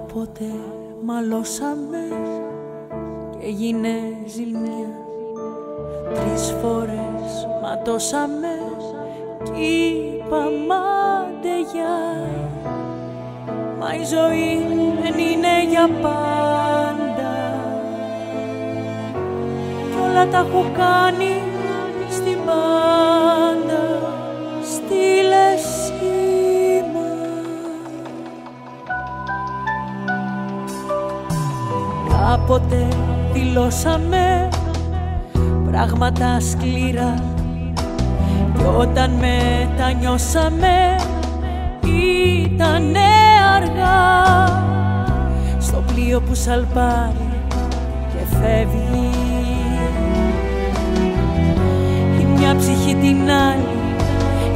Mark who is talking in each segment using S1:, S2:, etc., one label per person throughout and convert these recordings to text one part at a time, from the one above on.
S1: Κάποτε μαλώσαμε και έγινε ζημιά. 3 φορές ματώσαμε κι είπαμε άντε γεια. Μα η ζωή δεν είναι για πάντα κι όλα τα έχω κάνει στην πάντα. Στείλε σήμα. Κάποτε δηλώσαμε πράγματα σκληρά κι όταν μετανιώσαμε ήτανε αργά. Στο πλοίο που σαλπάρει και φεύγει η μια ψυχή την άλλη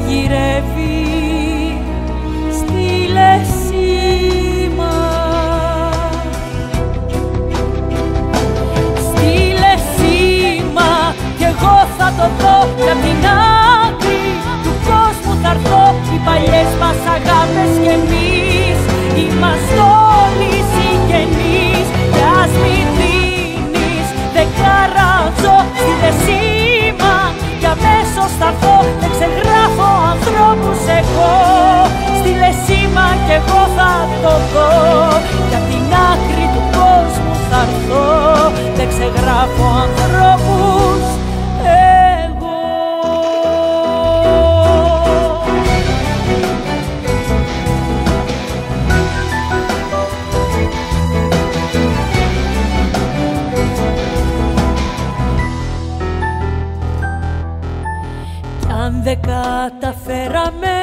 S1: γυρεύει. Στείλε σήμα. Στείλε σήμα κι εγώ θα το δω κι απ' την άκρη του κόσμου θα έρθω. Οι παλιές μας αγάπες κι εμείς είμαστε όλοι συγγενείς. Κι ας μη δίνεις δεκαράζω. Στείλε σήμα κι αμέσως θα έρθω. Δεν ξεγράφω ανθρώπους εγώ. Στείλε σήμα κι εγώ θα το δω. Κι απ' την άκρη του κόσμου θα έρθω. Δεν ξεγράφω ανθρώπους εγώ. Κι αν δεν καταφέραμε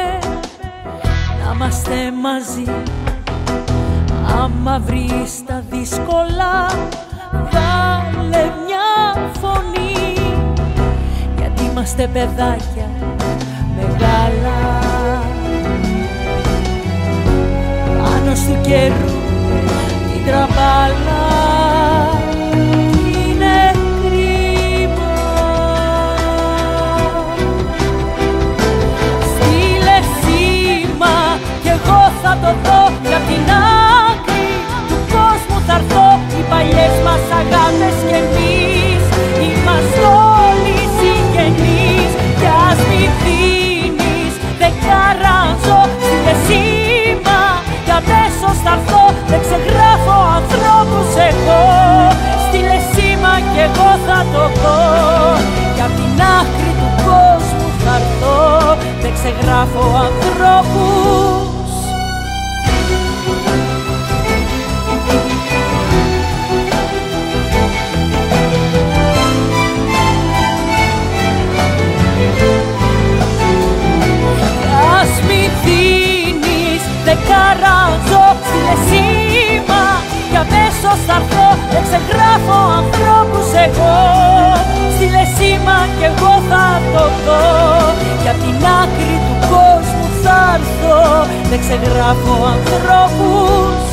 S1: να είμαστε μαζί, άμα βρεις τα δύσκολα βάλε μια φωνή. Γιατί είμαστε παιδάκια μεγάλα πάνω του καιρού την τραμπάλα. Είναι κρίμα. Στείλε σήμα κι εγώ θα το δω. Κι απ' την άκρη του κόσμου θα έρθω. Οι παλιές μας αγάπες κι εμείς είμαστε όλοι συγγενείς. Κι ας μη δίνεις δεκαράζω. Στείλε σήμα κι αμέσως θα έρθω. Δεν ξεγράφω ανθρώπους εγώ. Στείλε σήμα κι εγώ θα το δω. Κι απ' την άκρη του κόσμου θα έρθω. Δεν ξεγράφω ανθρώπους. Ας μη δίνεις δεκαράζω. Στείλε σήμα κι αμέσως θα έρθω. Δεν ξεγράφω ανθρώπους εγώ. Στείλε σήμα κι εγώ θα το δω. Κι απ' την άκρη του κόσμου θα έρθω. Δεν ξεγράφω ανθρώπους